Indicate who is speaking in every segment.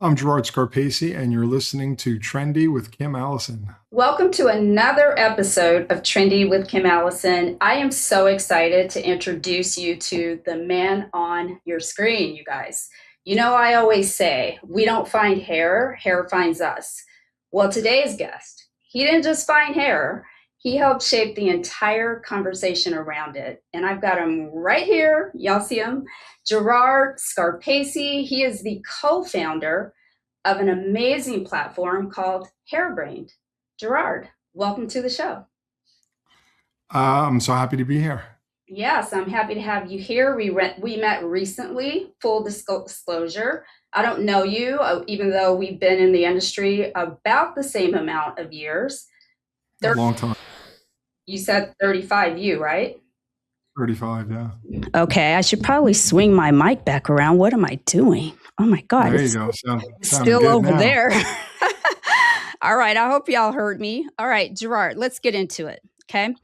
Speaker 1: I'm Gerard Scarpaci, and you're listening to Trendy with Kim Allison.
Speaker 2: Welcome to another episode of Trendy with Kim Allison. I am so excited to introduce you to the man on your screen, you guys. You know, I always say we don't find hair, hair finds us. Well, today's guest, he didn't just find hair, he helped shape the entire conversation around it. And I've got him right here. Y'all see him? Gerard Scarpaci. He is the co founder of an amazing platform called Hairbrained. Gerard, welcome to the show.
Speaker 1: I'm so happy to be here.
Speaker 2: Yes, I'm happy to have you here. We met recently, full disclosure. I don't know you, even though we've been in the industry about the same amount of years.
Speaker 1: A long time.
Speaker 2: You said 35, right?
Speaker 1: 35, yeah.
Speaker 2: Okay, I should probably swing my mic back around. What am I doing? Oh my God.
Speaker 1: There you go.
Speaker 2: It's still over there. All right, I hope y'all heard me. All right, Gerard, let's get into it, okay?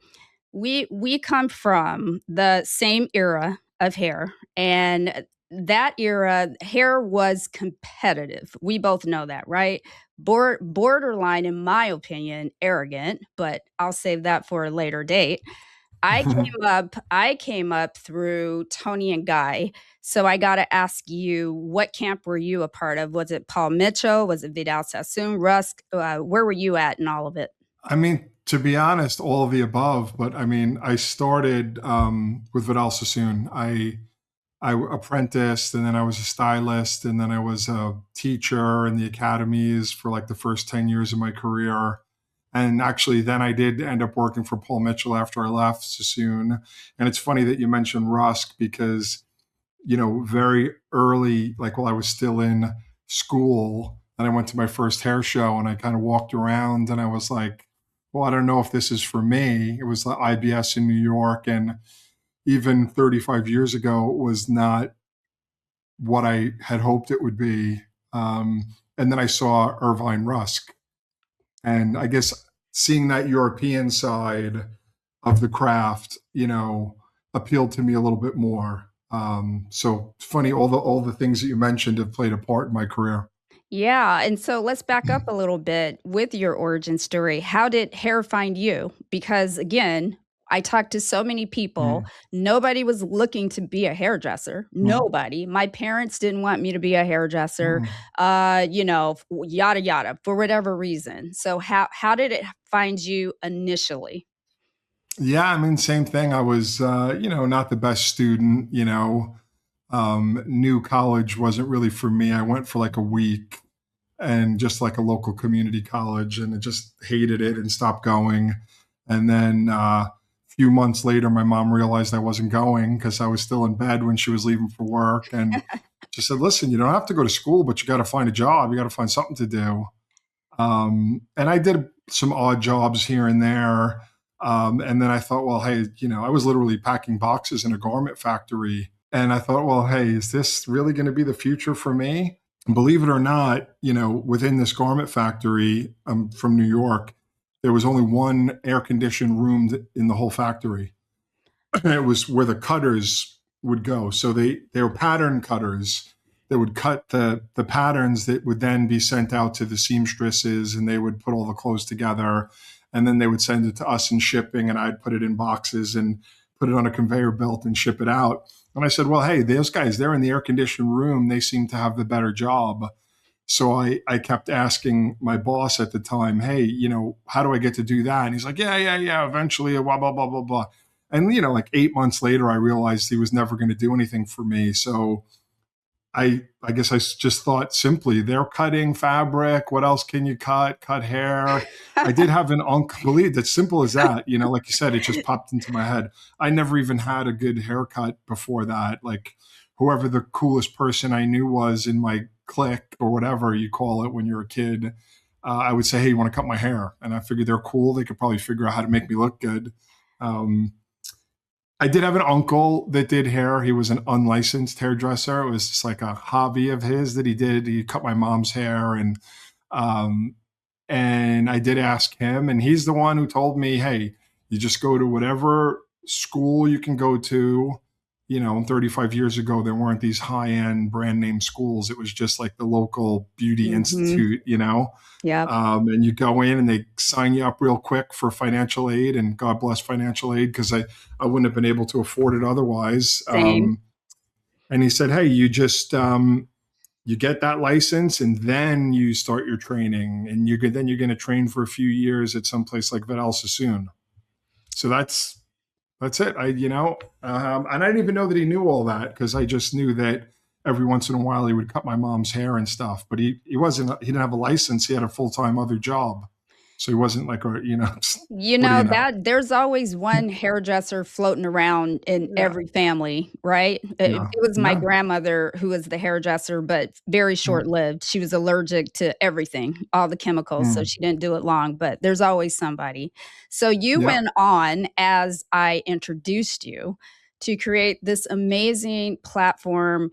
Speaker 2: We come from the same era of hair, and that era, hair was competitive. We both know that, right? Borderline, in my opinion, arrogant, but I'll save that for a later date. I came up through Tony and Guy. So I got to ask you, what camp were you a part of? Was it Paul Mitchell? Was it Vidal Sassoon, Rusk? Where were you at in all of it?
Speaker 1: I mean, to be honest, all of the above. But I mean, I started with Vidal Sassoon. I apprenticed, and then I was a stylist, and then I was a teacher in the academies for like the first 10 years of my career. And actually, then I did end up working for Paul Mitchell after I left Sassoon. And it's funny that you mentioned Rusk because, very early, like while I was still in school, and I went to my first hair show and I kind of walked around and I was like, well, I don't know if this is for me. It was the IBS in New York. And even 35 years ago, it was not what I had hoped it would be. And then I saw Irvine Rusk. And I guess seeing that European side of the craft, appealed to me a little bit more. So it's funny, all the things that you mentioned have played a part in my career.
Speaker 2: Yeah, and so let's back up a little bit with your origin story. How did hair find you? Because again, I talked to so many people.
Speaker 1: Mm,
Speaker 2: Nobody was looking to be a hairdresser.
Speaker 1: mm,
Speaker 2: Nobody. My parents didn't want me to be a hairdresser.
Speaker 1: mm.
Speaker 2: Yada yada for whatever reason. So how did it find you initially?
Speaker 1: Yeah, I mean, same thing. I was, not the best student, new college wasn't really for me. I went for like a week and just like a local community college and I just hated it and stopped going. And then a few months later, my mom realized I wasn't going because I was still in bed when she was leaving for work. And she said, listen, you don't have to go to school, but you got to find a job. You got to find something to do. And I did some odd jobs here and there. And then I thought, well, hey, I was literally packing boxes in a garment factory. And I thought, well, hey, is this really going to be the future for me? And believe it or not, within this garment factory, I'm from New York, there was only one air conditioned room in the whole factory. And it was where the cutters would go. So they were pattern cutters that would cut the patterns that would then be sent out to the seamstresses and they would put all the clothes together. And then they would send it to us in shipping and I'd put it in boxes and put it on a conveyor belt and ship it out. And I said, well, hey, those guys, they're in the air conditioned room. They seem to have the better job. So I kept asking my boss at the time, hey, how do I get to do that? And he's like, yeah, eventually, blah, blah, blah, blah, blah. And, like 8 months later, I realized he was never going to do anything for me. So I guess I just thought simply, they're cutting fabric. What else can you cut? Cut hair. I did have an uncle, believe it's simple as that. Like you said, it just popped into my head. I never even had a good haircut before that. Like whoever the coolest person I knew was in my clique or whatever you call it when you're a kid, I would say, hey, you want to cut my hair? And I figured they're cool. They could probably figure out how to make me look good. I did have an uncle that did hair. He was an unlicensed hairdresser. It was just like a hobby of his that he did. He cut my mom's hair, um, and I did ask him, and he's the one who told me, "Hey, you just go to whatever school you can go to, And 35 years ago, there weren't these high end brand name schools. It was just like the local beauty
Speaker 2: Hmm.
Speaker 1: institute.
Speaker 2: Yep.
Speaker 1: And you go in and they sign you up real quick for financial aid, and God bless financial aid because I wouldn't have been able to afford it otherwise.
Speaker 2: Same.
Speaker 1: And he said, hey, you get that license and then you start your training, and then you're going to train for a few years at some place like Vidal Sassoon. So that's it. And I didn't even know that he knew all that because I just knew that every once in a while he would cut my mom's hair and stuff. But he didn't have a license. He had a full time other job, so he wasn't like
Speaker 2: You
Speaker 1: what do
Speaker 2: know
Speaker 1: you know?
Speaker 2: that there's always one hairdresser floating around in
Speaker 1: Yeah,
Speaker 2: every family, right? It
Speaker 1: yeah,
Speaker 2: was my
Speaker 1: yeah,
Speaker 2: grandmother who was the hairdresser, but very
Speaker 1: mm,
Speaker 2: short-lived. She was allergic to everything, all the chemicals, so
Speaker 1: mm,
Speaker 2: she didn't do it long, but there's always somebody. So you
Speaker 1: yeah,
Speaker 2: went on, as I introduced you, to create this amazing platform,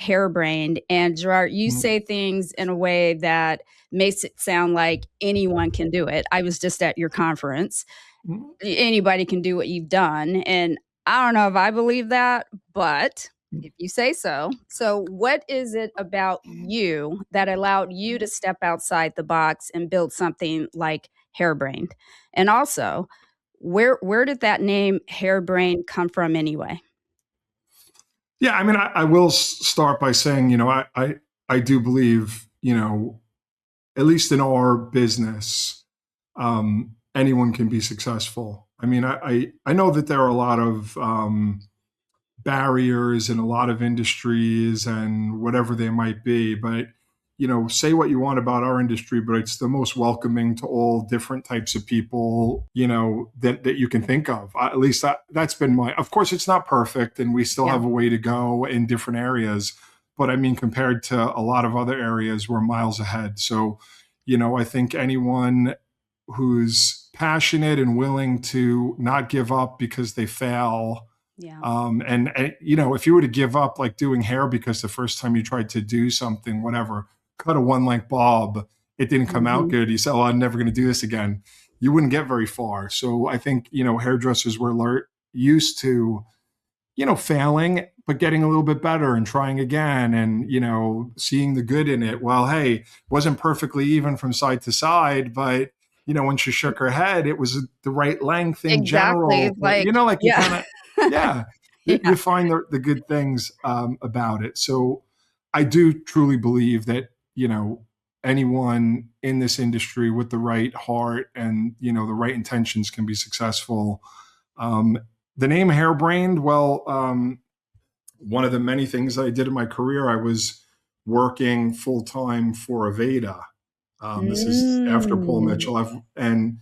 Speaker 2: Hairbrained. And Gerard, you
Speaker 1: mm,
Speaker 2: say things in a way that makes it sound like anyone can do it. I was just at your conference.
Speaker 1: mm,
Speaker 2: Anybody can do what you've done. And I don't know if I believe that, but if you say so. So, what is it about you that allowed you to step outside the box and build something like Hairbrained? And also, where did that name Hairbrained come from anyway?
Speaker 1: yeah. I mean, I will start by saying, I do believe, at least in our business, anyone can be successful. I mean, I know that there are a lot of barriers in a lot of industries and whatever they might be, but say what you want about our industry, but it's the most welcoming to all different types of people, that you can think of. At least that's been of course, it's not perfect and we still
Speaker 2: Yeah.
Speaker 1: have a way to go in different areas. But I mean, compared to a lot of other areas, we're miles ahead. So, I think anyone who's passionate and willing to not give up because they fail.
Speaker 2: Yeah.
Speaker 1: And if you were to give up like doing hair because the first time you tried to do something, whatever, cut a one length bob, it didn't come out
Speaker 2: Mhm.
Speaker 1: good. You said, "Oh, I'm never going to do this again." You wouldn't get very far. So I think hairdressers were used to failing, but getting a little bit better and trying again and, seeing the good in it. Well, hey, wasn't perfectly even from side to side, but, when she shook her head, it was the right length in
Speaker 2: Exactly.
Speaker 1: general.
Speaker 2: It's like,
Speaker 1: Like you
Speaker 2: yeah.
Speaker 1: kind of, yeah,
Speaker 2: Yeah.
Speaker 1: you find the good things about it. So I do truly believe that, anyone in this industry with the right heart and, the right intentions can be successful. Um, the name Hairbrained, well, one of the many things I did in my career, I was working full time for Aveda. This is after Paul
Speaker 2: Mm.
Speaker 1: Mitchell. And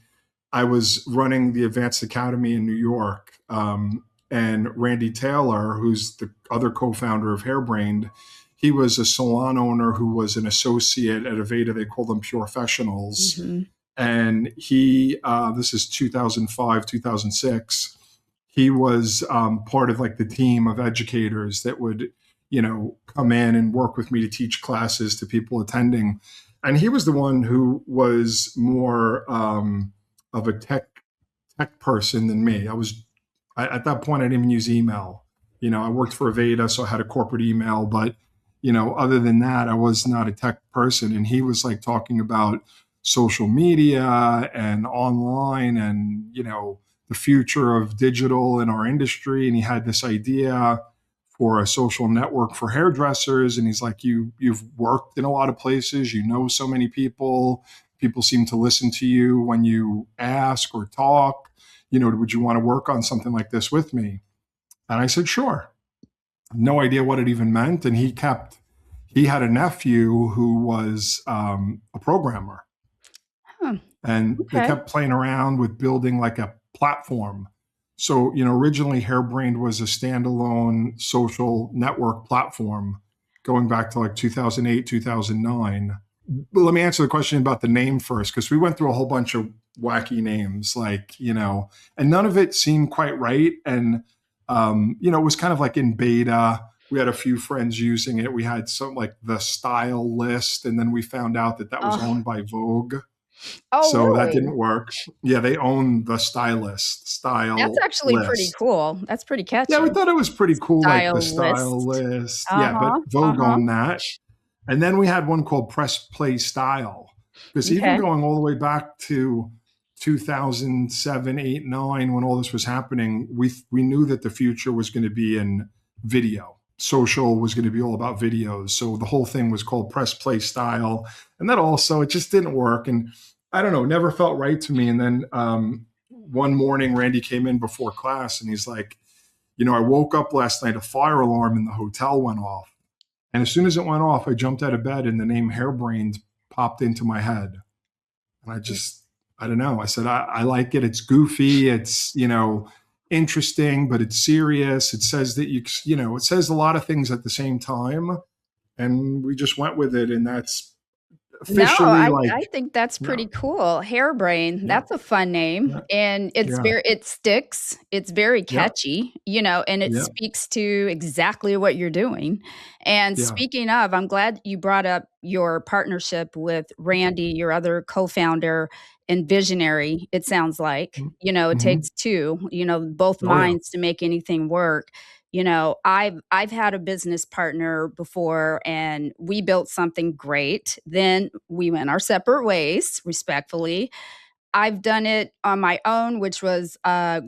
Speaker 1: I was running the Advanced Academy in New York. And Randy Taylor, who's the other co founder of Hairbrained, he was a salon owner who was an associate at Aveda. They call them Pure Professionals.
Speaker 2: Mhm.
Speaker 1: And this is 2005, 2006. He was part of like the team of educators that would, come in and work with me to teach classes to people attending. And he was the one who was more of a tech person than me. At that point, I didn't even use email. I worked for Aveda, so I had a corporate email, but other than that, I was not a tech person. And he was like talking about social media and online and the future of digital in our industry. And he had this idea for a social network for hairdressers. And he's like, you've worked in a lot of places, so many people seem to listen to you when you ask or talk, would you want to work on something like this with me? And I said, sure. No idea what it even meant. And he had a nephew who was a programmer,
Speaker 2: Huh.
Speaker 1: and they
Speaker 2: Okay.
Speaker 1: kept playing around with building like a platform. So, originally Hairbrained was a standalone social network platform going back to like 2008, 2009. But let me answer the question about the name first, because we went through a whole bunch of wacky names, and none of it seemed quite right. And, it was kind of like in beta. We had a few friends using it. We had some like the style list, and then we found out that that was
Speaker 2: Oh,
Speaker 1: owned by Vogue.
Speaker 2: Oh,
Speaker 1: So that
Speaker 2: really?
Speaker 1: didn't work. Yeah, they own the stylist,
Speaker 2: That's
Speaker 1: style
Speaker 2: actually pretty
Speaker 1: list.
Speaker 2: cool. That's pretty
Speaker 1: Yeah, we
Speaker 2: catchy.
Speaker 1: thought it was pretty cool, like the
Speaker 2: Stylist.
Speaker 1: stylist. Yeah, but
Speaker 2: Uh-huh,
Speaker 1: Vogue
Speaker 2: uh-huh.
Speaker 1: owned that. And then we had one called Press Play Style. Because even
Speaker 2: Okay.
Speaker 1: going all the way back to 2007, 8, 9, when all this was happening, we knew that the future was going to be in video. Social was going to be all about videos. So the whole thing was called Press Play Style. And that also, it just didn't work. And I don't know, never felt right to me. And then one morning, Randy came in before class and he's like, I woke up last night, a fire alarm in the hotel went off. And as soon as it went off, I jumped out of bed and the name Hairbrained popped into my head. And I don't know. I said, I like it. It's goofy. It's, interesting, but it's serious. It says that it says a lot of things at the same time. And we just went with it. And that's
Speaker 2: No,
Speaker 1: officially like,
Speaker 2: I think that's
Speaker 1: yeah,
Speaker 2: pretty cool. Hairbrain,
Speaker 1: yeah,
Speaker 2: that's a fun name,
Speaker 1: yeah,
Speaker 2: and
Speaker 1: yeah,
Speaker 2: it sticks, it's very
Speaker 1: yeah,
Speaker 2: catchy, and it
Speaker 1: yeah,
Speaker 2: speaks to exactly what you're doing. And
Speaker 1: yeah.
Speaker 2: speaking of, I'm glad you brought up your partnership with Randy, your other co-founder and visionary, it sounds like. It
Speaker 1: Mm-hmm.
Speaker 2: takes two, both
Speaker 1: Oh, yeah.
Speaker 2: minds to make anything work. I've had a business partner before and we built something great. Then we went our separate ways, respectfully. I've done it on my own, which was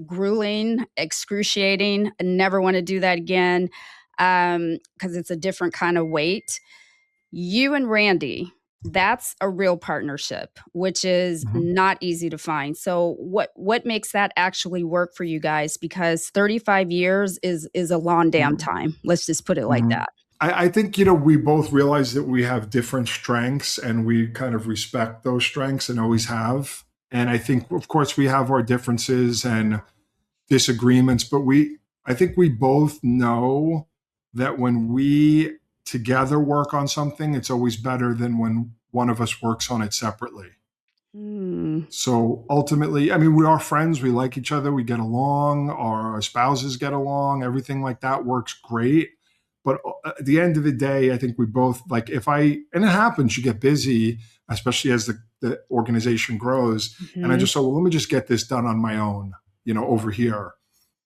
Speaker 2: grueling, excruciating. I never want to do that again because it's a different kind of weight. You and Randy, that's a real partnership, which is
Speaker 1: Mm-hmm.
Speaker 2: not easy to find. So what makes that actually work for you guys? Because 35 years is a long damn
Speaker 1: Mm-hmm.
Speaker 2: time. Let's just put it like
Speaker 1: Mm-hmm.
Speaker 2: that.
Speaker 1: I think, we both realize that we have different strengths and we kind of respect those strengths and always have. And I think, of course, we have our differences and disagreements, but I think we both know that when we together work on something, it's always better than when one of us works on it separately.
Speaker 2: Hmm.
Speaker 1: So ultimately, I mean, we are friends. We like each other. We get along. Our spouses get along. Everything like that works great. But at the end of the day, I think we both like and it happens, you get busy, especially as the organization grows. And I
Speaker 2: Mhm.
Speaker 1: just said, well, let me just get this done on my own, over here.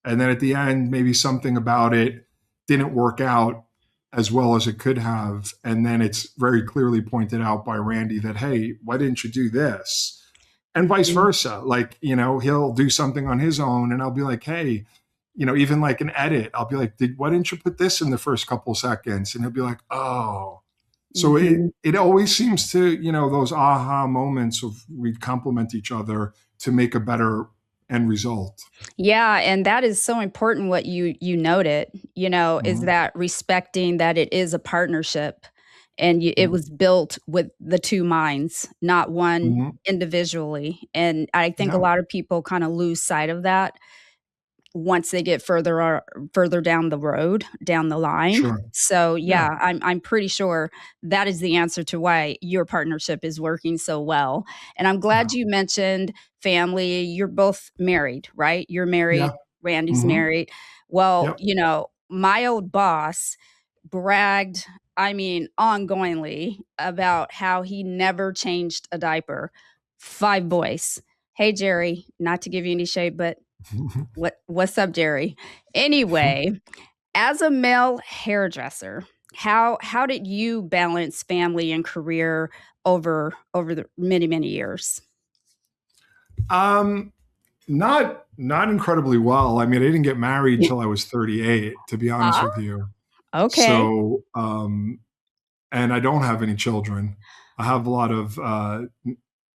Speaker 1: And then at the end, maybe something about it didn't work out as well as it could have. And then it's very clearly pointed out by Randy that, hey, why didn't you do this? And vice
Speaker 2: Mhm.
Speaker 1: versa. Like, he'll do something on his own and I'll be like, hey, even like an edit, I'll be like, why didn't you put this in the first couple seconds? And he'll be like, oh. So
Speaker 2: Mhm.
Speaker 1: it always seems to, those aha moments of we complement each other to make a better end result.
Speaker 2: Yeah, and that is so important what you noted, is
Speaker 1: Mhm.
Speaker 2: that respecting that it is a partnership and it
Speaker 1: Mhm.
Speaker 2: was built with the two minds, not one
Speaker 1: Mhm.
Speaker 2: individually. And I think a
Speaker 1: Yeah,
Speaker 2: lot of people kind of lose sight of that once they get further down the road, down the line.
Speaker 1: sure.
Speaker 2: So,
Speaker 1: Yeah.
Speaker 2: yeah, I'm pretty sure that is the answer to why your partnership is working so well, and I'm
Speaker 1: Yeah.
Speaker 2: glad you mentioned family. You're both married, right? You're
Speaker 1: Yeah.
Speaker 2: married, Randy's
Speaker 1: Mhm.
Speaker 2: married. Well,
Speaker 1: Yep.
Speaker 2: my old boss bragged, I mean, ongoingly about how he never changed a diaper. 5 boys. Hey, Jerry, not to give you any shade, but what's up, Jerry? Anyway, as a male hairdresser, how did you balance family and career over the many years?
Speaker 1: um, not incredibly well. I mean, I didn't get married till I was 38, to be honest
Speaker 2: Ah,
Speaker 1: with you.
Speaker 2: okay,
Speaker 1: So, and I don't have any children. I have a lot of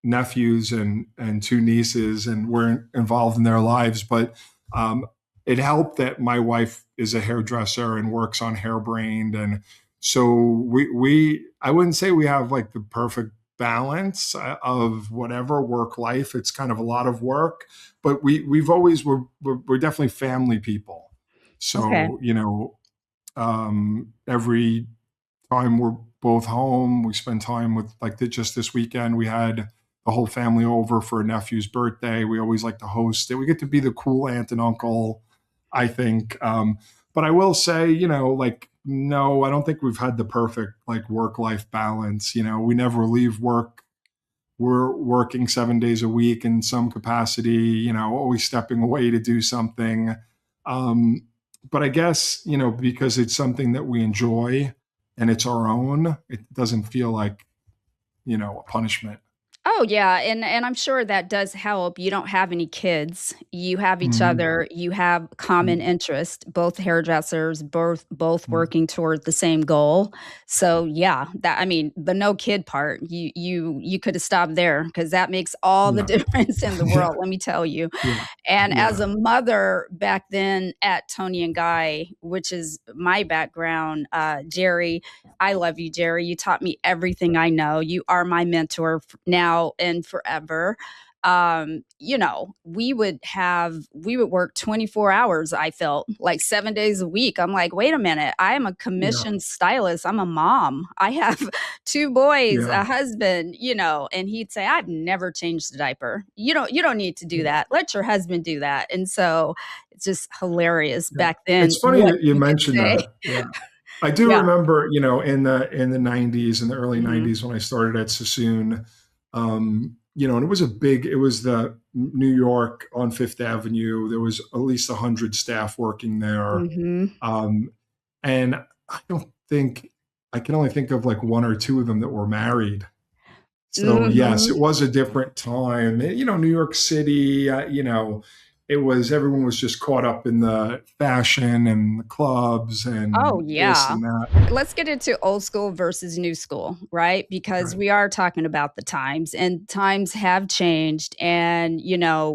Speaker 1: nephews and two nieces, and we're involved in their lives. But um, it helped that my wife is a hairdresser and works on Hairbrained, and so we I wouldn't say we have like the perfect balance of whatever work life. It's kind of a lot of work, but we've always we're definitely family people.
Speaker 2: okay.
Speaker 1: So every time we're both home. We spend time with just this weekend. We had the whole family over for a nephew's birthday. We always like to host it. We get to be the cool aunt and uncle, I think. But I will say, no, I don't think we've had the perfect like work life balance. We never leave work were working 7 days a week in some capacity, always stepping away to do something. But I guess, because it's something that we enjoy and it's our own, it doesn't feel like, a punishment.
Speaker 2: Oh, yeah, and I'm sure that does help. You don't have any kids. You have each
Speaker 1: Mhm.
Speaker 2: other. You have common
Speaker 1: Mhm.
Speaker 2: interest, both hairdressers, both
Speaker 1: Mhm.
Speaker 2: working toward the same goal. So, yeah, that I mean, the no kid part, you coulda stopped there because that makes all the
Speaker 1: Yeah.
Speaker 2: difference in the
Speaker 1: Yeah.
Speaker 2: world, let me tell you.
Speaker 1: Yeah.
Speaker 2: And as
Speaker 1: Yeah.
Speaker 2: a mother back then at Tony and Guy, which is my background, Jerry, I love you, Jerry. You taught me everything I know. You are my mentor now and forever. We would work 24 hours, I felt like 7 days a week. I'm like, wait a minute, I am a
Speaker 1: Yeah.
Speaker 2: commissioned stylist. I'm a mom. I have two boys,
Speaker 1: Yeah.
Speaker 2: a husband, and he'd say, I've never changed a diaper. You don't need to do
Speaker 1: Yeah.
Speaker 2: that. Let your husband do that. And so it's just hilarious
Speaker 1: Yeah.
Speaker 2: back then
Speaker 1: It's funny
Speaker 2: what
Speaker 1: that you
Speaker 2: you could
Speaker 1: mentioned
Speaker 2: say.
Speaker 1: that. Yeah. I do
Speaker 2: Yeah.
Speaker 1: remember, in the 90s, in the early
Speaker 2: Mhm.
Speaker 1: 90s when I started at Sassoon, and it was the New York on Fifth Avenue. There was at least 100 staff working there.
Speaker 2: Mhm.
Speaker 1: Um, and I don't think, I can only think of like one or two of them that were married. So yes,
Speaker 2: Mhm.
Speaker 1: it was a different time. New York City, everyone was just caught up in the fashion and the clubs
Speaker 2: Oh,
Speaker 1: and this
Speaker 2: yeah.
Speaker 1: and that.
Speaker 2: Let's get into old school versus new school, right? Because
Speaker 1: Right.
Speaker 2: we are talking about the times and times have changed. And,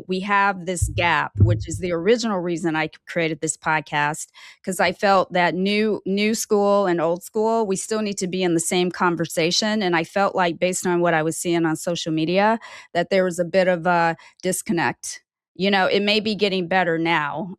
Speaker 2: we have this gap, which is the original reason I created this podcast, because I felt that new school and old school, we still need to be in the same conversation. And I felt like based on what I was seeing on social media, that there was a bit of a disconnect. It may be getting better now,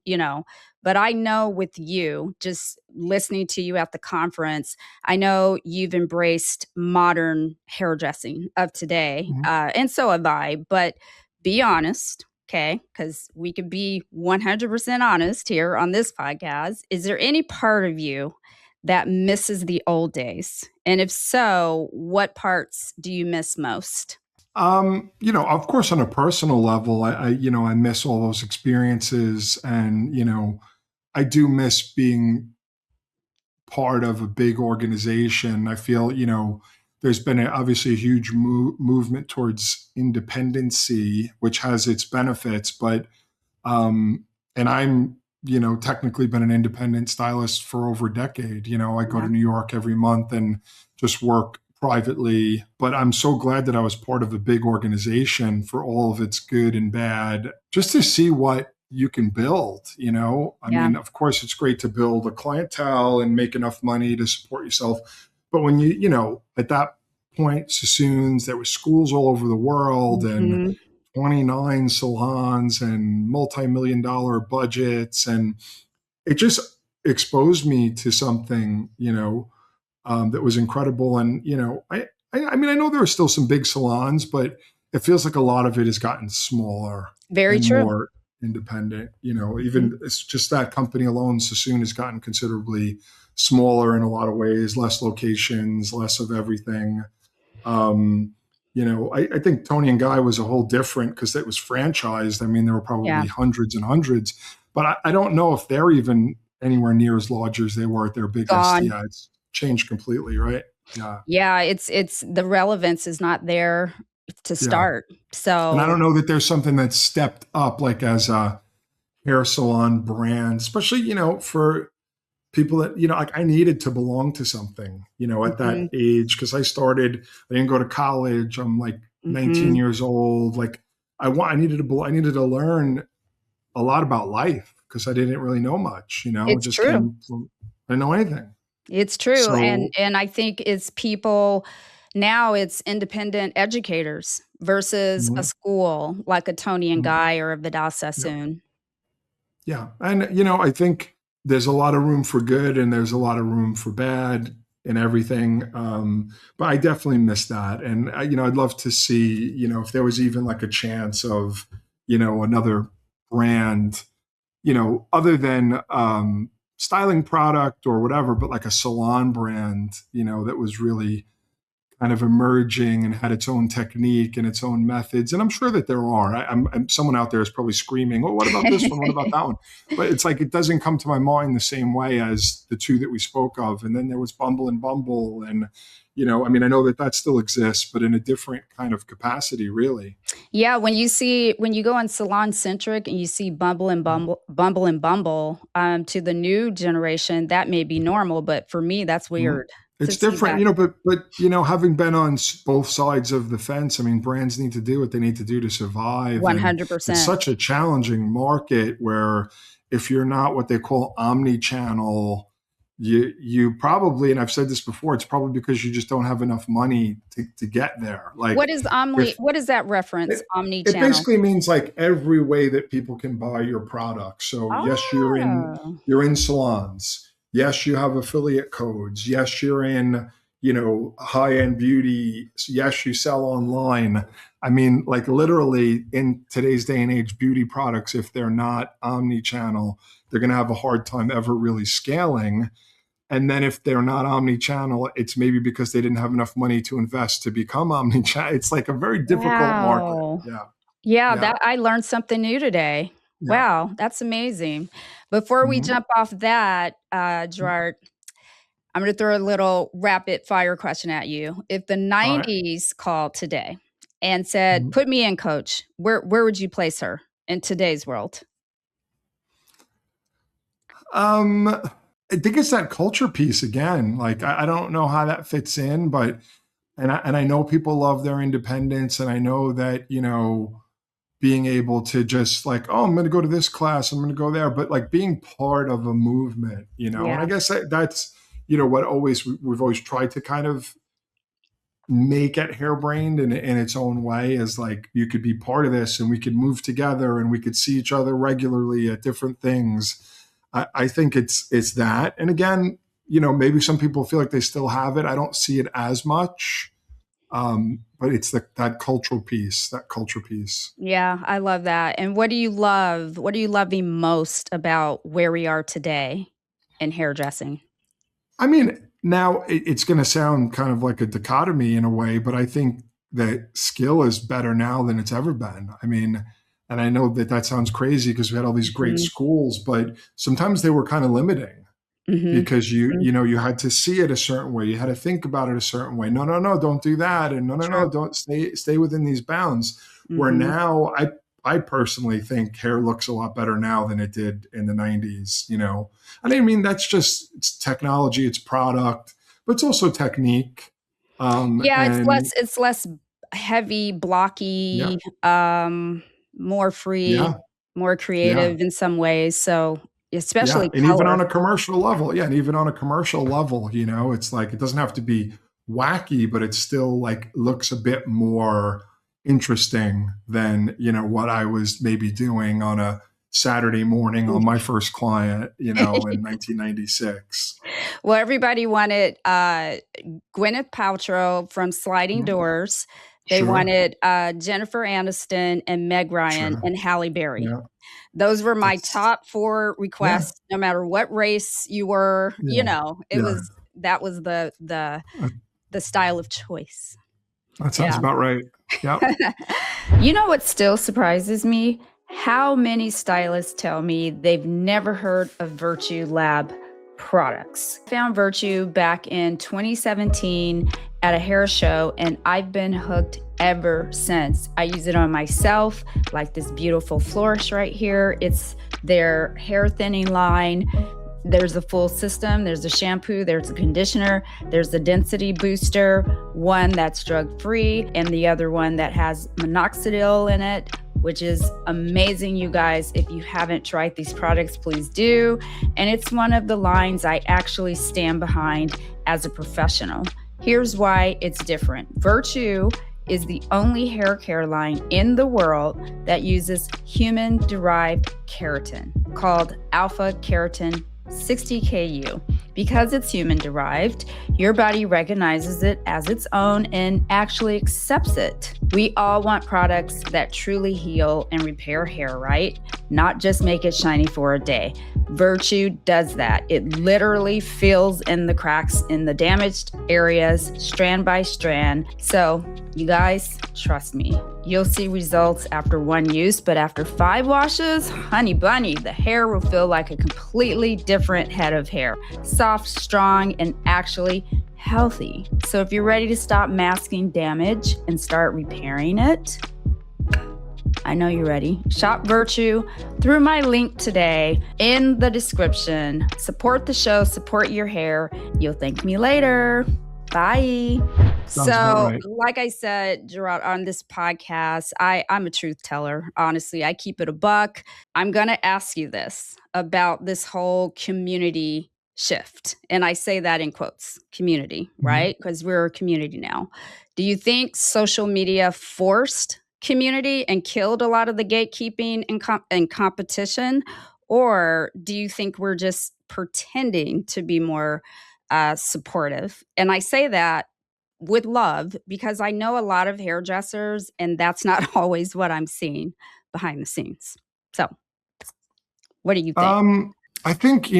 Speaker 2: but I know with you, just listening to you at the conference, I know you've embraced modern hairdressing of today,
Speaker 1: Mhm.
Speaker 2: and so have I. But be honest, okay? Because we could be 100% honest here on this podcast. Is there any part of you that misses the old days? And if so, what parts do you miss most?
Speaker 1: Of course, on a personal level, I miss all those experiences, and I do miss being part of a big organization. I feel, there's been obviously a huge movement towards independency, which has its benefits, but um, and I'm, technically been an independent stylist for over a decade. I go to
Speaker 2: Yeah.
Speaker 1: New York every month and just work privately. But I'm so glad that I was part of a big organization for all of its good and bad, just to see what you can build. I
Speaker 2: Yeah.
Speaker 1: mean, of course, it's great to build a clientele and make enough money to support yourself. But when at that point, Sassoons, there were schools all over the world and
Speaker 2: Mhm.
Speaker 1: 29 salons and multi-million dollar budgets. And it just exposed me to something, that was incredible. And, I mean, I know there are still some big salons, but it feels like a lot of it has gotten smaller
Speaker 2: Very
Speaker 1: and
Speaker 2: true.
Speaker 1: more independent.
Speaker 2: Mhm.
Speaker 1: Even it's just that company alone, Sassoon, has gotten considerably smaller in a lot of ways, less locations, less of everything. Um, I think Tony and Guy was a whole different because it was franchised. I mean, there were
Speaker 2: Yeah.
Speaker 1: probably hundreds and hundreds, but I don't know if they're even anywhere near as large as they were at their biggest.
Speaker 2: Gone.
Speaker 1: Yeah, it's changed completely, right? Yeah,
Speaker 2: Yeah, it's the relevance is not there to
Speaker 1: yeah.
Speaker 2: start.
Speaker 1: And I
Speaker 2: So
Speaker 1: don't know that there's something that's stepped up like as a hair salon brand, especially for people that like I needed to belong to something at that
Speaker 2: mhm,
Speaker 1: age because I didn't go to college. I'm like 19
Speaker 2: mhm.
Speaker 1: years old. Like I needed to learn a lot about life because I didn't really know much.
Speaker 2: It's
Speaker 1: Just
Speaker 2: true.
Speaker 1: came from I didn't know anything.
Speaker 2: It's true, and
Speaker 1: So
Speaker 2: and I think it's people now it's independent educators versus a
Speaker 1: mhm,
Speaker 2: school like a Tony& and
Speaker 1: mhm,
Speaker 2: Guy or a Vidal
Speaker 1: yeah,
Speaker 2: Sassoon.
Speaker 1: yeah, and I think there's a lot of room for good and there's a lot of room for bad and everything. But I definitely miss that, and I'd love to see if there was even like a chance of another brand, other than styling product or whatever, but like a salon brand, that was really kind of emerging and had its own technique and its own methods. And I'm sure that there are. Someone out there is probably screaming, "Oh, what about this one? What about that one?" But it's like it doesn't come to my mind the same way as the two that we spoke of. And then there was Bumble and Bumble, and I mean, I know that that still exists, but in a different kind of capacity, really.
Speaker 2: Yeah, when you go on Salon Centric and you see Bumble, to the new generation, that may be normal, but for me, that's
Speaker 1: Mhm.
Speaker 2: weird to
Speaker 1: It's
Speaker 2: see
Speaker 1: different,
Speaker 2: that.
Speaker 1: but having been on both sides of the fence, I mean, brands need to do what they need to do to survive, and it's
Speaker 2: 100%.
Speaker 1: such a challenging market where if you're not what they call omni-channel, you probably, and I've said this before, it's probably because you just don't have enough money to get there. Like if
Speaker 2: What is that reference,
Speaker 1: it, it
Speaker 2: omni-channel?
Speaker 1: basically means like every way that people can buy your product. So yes,
Speaker 2: Oh,
Speaker 1: you're in salons. Yes, you have affiliate codes. Yes, you're in, high-end beauty. Yes, you sell online. I mean, like literally in today's day and age, beauty products, if they're not omni-channel, they're going to have a hard time ever really scaling. And then if they're not omni-channel, it's maybe because they didn't have enough money to invest to become omni-channel. It's like a very difficult market.
Speaker 2: wow.
Speaker 1: Yeah.
Speaker 2: Yeah,
Speaker 1: Yeah.
Speaker 2: that I learned something new today.
Speaker 1: Yeah.
Speaker 2: Wow, that's amazing. Before we
Speaker 1: Mhm.
Speaker 2: jump off that, Gerard, I'm gonna throw a little rapid fire question at you. If the
Speaker 1: All right.
Speaker 2: 90s called today and said,
Speaker 1: Mhm.
Speaker 2: "Put me in, coach," where would you place her in today's world?
Speaker 1: I think it's that culture piece again. Like I don't know how that fits in, but and I know people love their independence, and I know that being able to just like, oh, I'm going to go to this class, I'm going to go there, but like being part of a movement, and I
Speaker 2: Yeah.
Speaker 1: guess that's what we've always tried to kind of make at Hairbrained in its own way, is like you could be part of this and we could move together and we could see each other regularly at different things. I think it's that. And again, maybe some people feel like they still have it. I don't see it as much. But it's that cultural piece, that culture piece.
Speaker 2: Yeah, I love that. And what do you love? What are you loving most about where we are today in hairdressing?
Speaker 1: I mean, now it's going to sound kind of like a dichotomy in a way, but I think that skill is better now than it's ever been. I mean, and I know that that sounds crazy because we had all these great
Speaker 2: Mhm,
Speaker 1: schools, but sometimes they were kind of limiting
Speaker 2: mhm,
Speaker 1: because you
Speaker 2: mhm.
Speaker 1: you know you had to see it a certain way, you had to think about it a certain way. No, no, no, don't do that, and no, no,
Speaker 2: True.
Speaker 1: no, don't stay within these bounds. Where
Speaker 2: Mhm.
Speaker 1: now, I personally think hair looks a lot better now than it did in the 90s. And I mean that's just it's technology, it's product, but it's also technique.
Speaker 2: Yeah,
Speaker 1: And
Speaker 2: it's less heavy,
Speaker 1: yeah,
Speaker 2: blocky, more free,
Speaker 1: yeah,
Speaker 2: more
Speaker 1: yeah.
Speaker 2: creative in some ways, so
Speaker 1: Yeah,
Speaker 2: especially
Speaker 1: and even
Speaker 2: color.
Speaker 1: on a commercial level, yeah, and even on a commercial level, it's like it doesn't have to be wacky, but it still like looks a bit more interesting than, what I was maybe doing on a Saturday morning on my first client, in 1996.
Speaker 2: Well, everybody wanted, Gwyneth Paltrow from Sliding
Speaker 1: Mhm.
Speaker 2: Doors. They
Speaker 1: Sure,
Speaker 2: wanted, Jennifer Aniston and Meg Ryan
Speaker 1: sure.
Speaker 2: and Halle Berry.
Speaker 1: Yeah,
Speaker 2: Those were my
Speaker 1: that's
Speaker 2: top 4
Speaker 1: yeah,
Speaker 2: requests, no matter what race you were,
Speaker 1: yeah,
Speaker 2: it
Speaker 1: yeah.
Speaker 2: was that was
Speaker 1: That
Speaker 2: the style of choice.
Speaker 1: that sounds
Speaker 2: Yeah.
Speaker 1: about right. Yeah.
Speaker 2: You know what still surprises me? How many stylists tell me they've never heard of Virtue Lab products. I found Virtue back in 2017 at a hair show, and I've been hooked ever since. I use it on myself, like this beautiful flourish right here. It's their hair thinning line. There's a full system. There's a shampoo, there's a conditioner, there's the density booster, one that's drug free, and the other one that has minoxidil in it, which is amazing, you guys. If you haven't tried these products, please do. And it's one of the lines I actually stand behind as a professional. Here's why it's different. Virtue is the only hair care line in the world that uses human derived keratin called alpha keratin 60 KU. Because it's human derived, your body recognizes it as its own and actually accepts it. We all want products that truly heal and repair hair, right? not just make it shiny for a day. Virtue does that. It literally fills in the cracks in the damaged areas, strand by strand. So you guys, trust me, you'll see results after one use, but after 5 washes, honey bunny, the hair will feel like a completely different head of hair. Soft, strong, and actually healthy. So if you're ready to stop masking damage and start repairing it, I know you're ready. Shop Virtue through my link today in the description. Support the show, support your hair. You'll thank me later. Bye.
Speaker 1: Sounds about right.
Speaker 2: Like I said, Gerard, on this podcast, I'm a truth teller. Honestly, I keep it a buck. I'm going to ask you this about this whole community shift. And I say that in quotes, community, right? Because we're a community now. Do you think social media forced community and killed a lot of the gatekeeping and competition? Or do you think we're just pretending to be more supportive? And I say that with love because I know a lot of hairdressers, and that's not always what I'm seeing behind the scenes. So, what do you think?
Speaker 1: I think,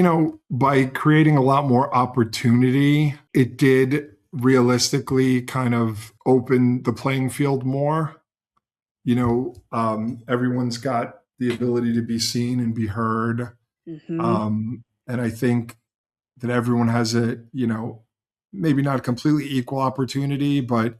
Speaker 1: by creating a lot more opportunity, it did realistically kind of open the playing field more. Everyone's got the ability to be seen and be heard. And I think that everyone has maybe not completely equal opportunity, but,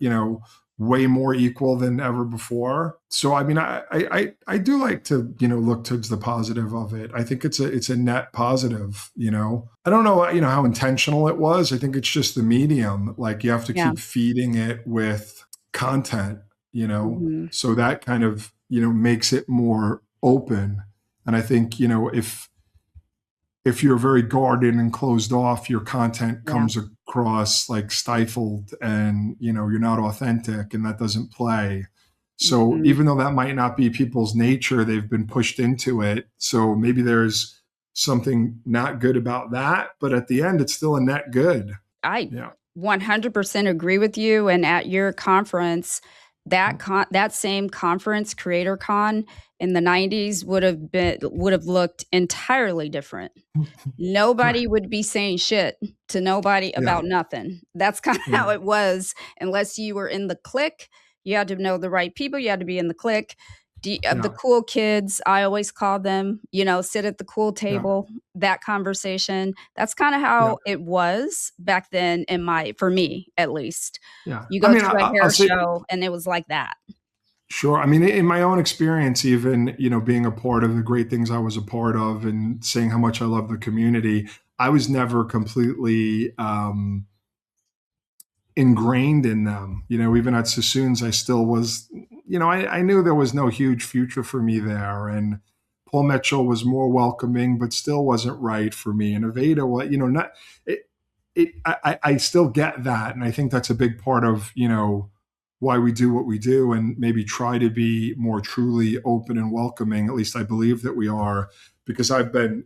Speaker 1: way more equal than ever before. So, I mean, I do like to, look towards the positive of it. I think it's a net positive, I don't know, how intentional it was. I think it's just the medium. Like you have to keep feeding it with content, so that kind of, makes it more open. And I think, if you're very guarded and closed off, your content comes across like stifled and, you're not authentic and that doesn't play. So even though that might not be people's nature, they've been pushed into it. So maybe there's something not good about that, but at the end, it's still a net good.
Speaker 2: I 100% agree with you. And at your conference, that same conference, Creator Con, in the 90s would have looked entirely different. Nobody would be saying shit to nobody about nothing. That's kind of how it was. Unless you were in the clique, you had to know the right people. You had to be in the clique. The cool kids, I always call them, sit at the cool table, that conversation. That's kind of how it was back then for me, at least.
Speaker 1: Yeah.
Speaker 2: You go to a hair show and it was like that.
Speaker 1: Sure. I mean, in my own experience, even, being a part of the great things I was a part of and saying how much I love the community, I was never completely ingrained in them. Even at Sassoon's, I still was, I knew there was no huge future for me there. And Paul Mitchell was more welcoming, but still wasn't right for me. And Aveda, I still get that. And I think that's a big part of, why we do what we do and maybe try to be more truly open and welcoming. At least I believe that we are, because I've been,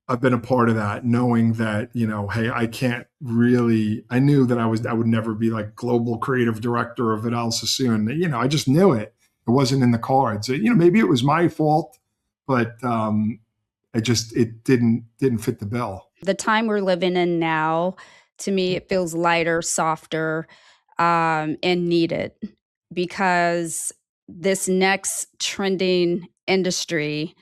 Speaker 1: I've been a part of that, knowing that, hey, I knew that I would never be like global creative director of Vidal Sassoon. I just knew it. It wasn't in the cards. Maybe it was my fault, but it didn't fit the bill.
Speaker 2: The time we're living in now, to me, it feels lighter, softer, and needed, because this next trending industry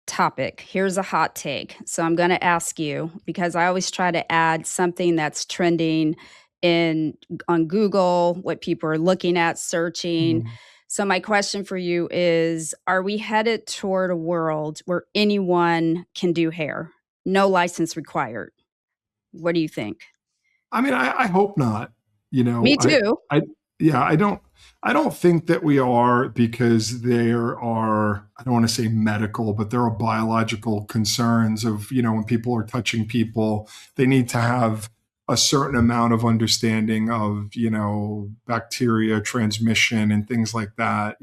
Speaker 2: topic, here's a hot take. So I'm going to ask you, because I always try to add something that's trending on Google, what people are looking at, searching. So my question for you is, are we headed toward a world where anyone can do hair? No license required. What do you think?
Speaker 1: I mean, I hope not.
Speaker 2: Me too.
Speaker 1: I don't think that we are, because there are, I don't want to say medical, but there are biological concerns of, when people are touching people, they need to have a certain amount of understanding of, bacteria transmission and things like that,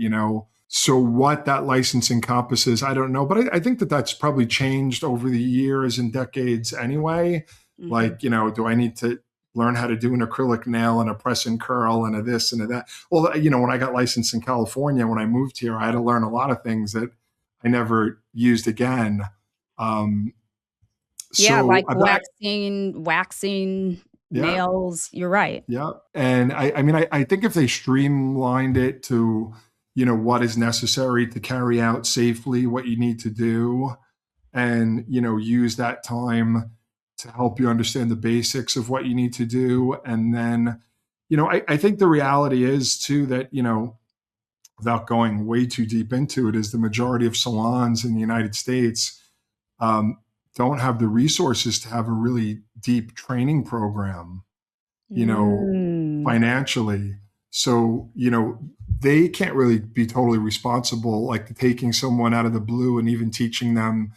Speaker 1: So what that license encompasses, I don't know. But I think that that's probably changed over the years and decades anyway. Like, do I need to learn how to do an acrylic nail and a press and curl and a this and a that. Well, when I got licensed in California, when I moved here, I had to learn a lot of things that I never used again. Um,
Speaker 2: Yeah, like
Speaker 1: so I,
Speaker 2: waxing
Speaker 1: yeah,
Speaker 2: nails. You're right.
Speaker 1: yeah. And I mean, I think if they streamlined it to, what is necessary to carry out safely what you need to do, and, use that time to help you understand the basics of what you need to do. And then, I think the reality is too that, without going way too deep into it, is the majority of salons in the United States um, don't have the resources to have a really deep training program, you know,
Speaker 2: Mm.
Speaker 1: financially. So, they can't really be totally responsible, like taking someone out of the blue and even teaching them,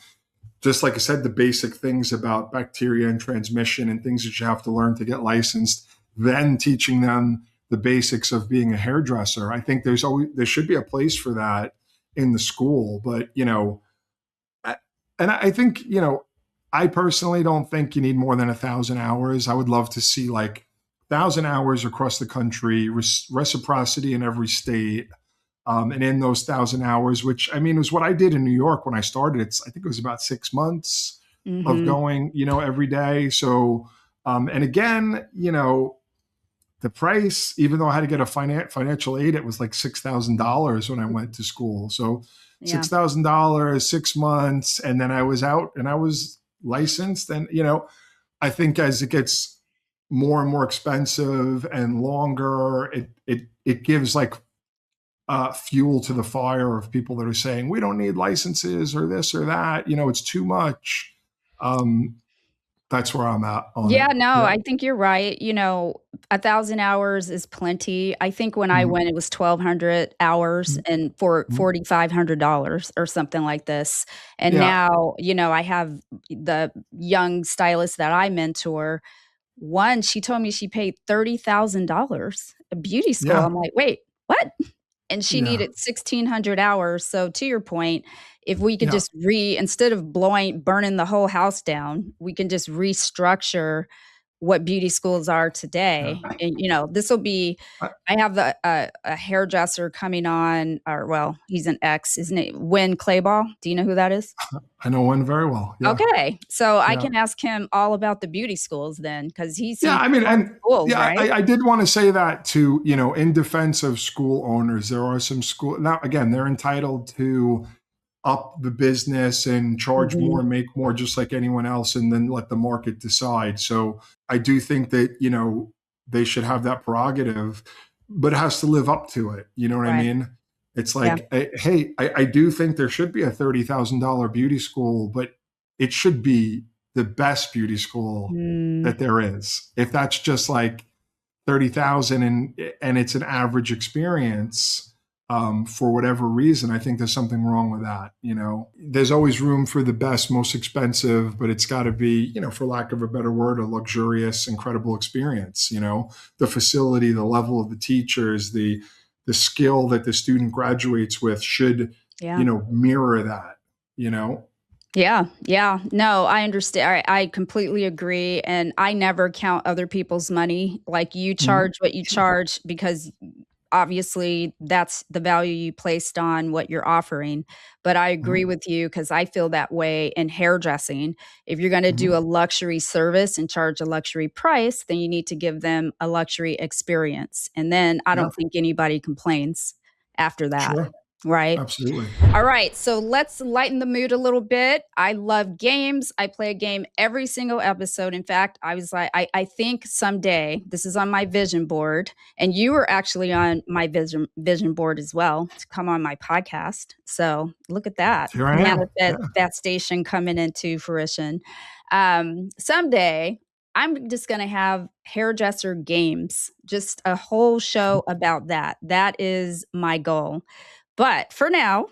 Speaker 1: just like I said, the basic things about bacteria and transmission and things that you have to learn to get licensed, then teaching them the basics of being a hairdresser. I think there should be a place for that in the school, but I, and I think, I personally don't think you need more than 1,000 hours. I would love to see like 1,000 hours across the country, reciprocity in every state. And in those 1,000 hours, which I mean was what I did in New York when I started. I think it was about 6 months of
Speaker 2: Hmm.
Speaker 1: going, every day. So, and again, the price, even though I had to get a financial aid, it was like $6,000 when I went to school. So
Speaker 2: Yeah.
Speaker 1: $6,000, 6 months, and then I was out and I was licensed. And I think as it gets more and more expensive and longer, it gives like fuel to the fire of people that are saying we don't need licenses or this or that. It's too much. Um, that's where I'm at on
Speaker 2: Yeah,
Speaker 1: it.
Speaker 2: no,
Speaker 1: Yeah.
Speaker 2: I think you're right. 1,000 hours is plenty. I think when I
Speaker 1: Mhm.
Speaker 2: went, it was 1,200 hours and for
Speaker 1: Mhm.
Speaker 2: $4,500 or something like this. And
Speaker 1: Yeah.
Speaker 2: now, I have the young stylist that I mentor. One, she told me she paid $30,000 a beauty school.
Speaker 1: Yeah.
Speaker 2: I'm like, wait, what? And she
Speaker 1: Yeah.
Speaker 2: needed 1,600 hours. So to your point, if we could
Speaker 1: Yeah.
Speaker 2: just instead of burning the whole house down, we can just restructure what beauty schools are today.
Speaker 1: Yeah.
Speaker 2: And, this will be,
Speaker 1: I,
Speaker 2: I have a hairdresser coming on, or well, he's an ex, isn't it? Win Clayball. Do you know who that is?
Speaker 1: I know one very well. Yeah.
Speaker 2: Okay. So I
Speaker 1: Yeah.
Speaker 2: can ask him all about the beauty schools then, because he's
Speaker 1: Yeah.
Speaker 2: seen
Speaker 1: I mean,
Speaker 2: all the
Speaker 1: and
Speaker 2: schools,
Speaker 1: yeah,
Speaker 2: right?
Speaker 1: I did want to say that too, in defense of school owners, there are some school now, again, they're entitled to up the business and charge more
Speaker 2: Mhm.
Speaker 1: and make more just like anyone else and then let the market decide. So I do think that, they should have that prerogative, but it has to live up to it. You know what I
Speaker 2: Right.
Speaker 1: mean? It's
Speaker 2: Yeah.
Speaker 1: like, hey, I do think there should be a $30,000 beauty school, but it should be the best beauty school
Speaker 2: Mm.
Speaker 1: that there is. If that's just like 30,000 and it's an average experience, for whatever reason, I think there's something wrong with that. There's always room for the best, most expensive, but it's got to be, for lack of a better word, a luxurious, incredible experience. The facility, the level of the teachers, the skill that the student graduates with should,
Speaker 2: Yeah.
Speaker 1: mirror that. You know,
Speaker 2: Yeah, yeah. No, I understand. I completely agree. And I never count other people's money. Like you
Speaker 1: Mhm.
Speaker 2: charge what you
Speaker 1: Sure.
Speaker 2: charge because obviously that's the value you placed on what you're offering. But I agree
Speaker 1: Mhm.
Speaker 2: with you because I feel that way in hairdressing. If you're going to do
Speaker 1: Mhm.
Speaker 2: a luxury service and charge a luxury price, then you need to give them a luxury experience. And then I
Speaker 1: Yeah.
Speaker 2: don't think anybody complains after that.
Speaker 1: Sure.
Speaker 2: Right.
Speaker 1: Absolutely.
Speaker 2: All right, so let's lighten the mood a little bit. I love games. I play a game every single episode. In fact, I was like, I think someday this is on my vision board, and you were actually on my vision board as well to come on my podcast. So look at that
Speaker 1: Here I am. Yeah.
Speaker 2: manifestation coming into fruition. Someday, I'm just going to have hairdresser games, just a whole show about that. That is my goal. But for now,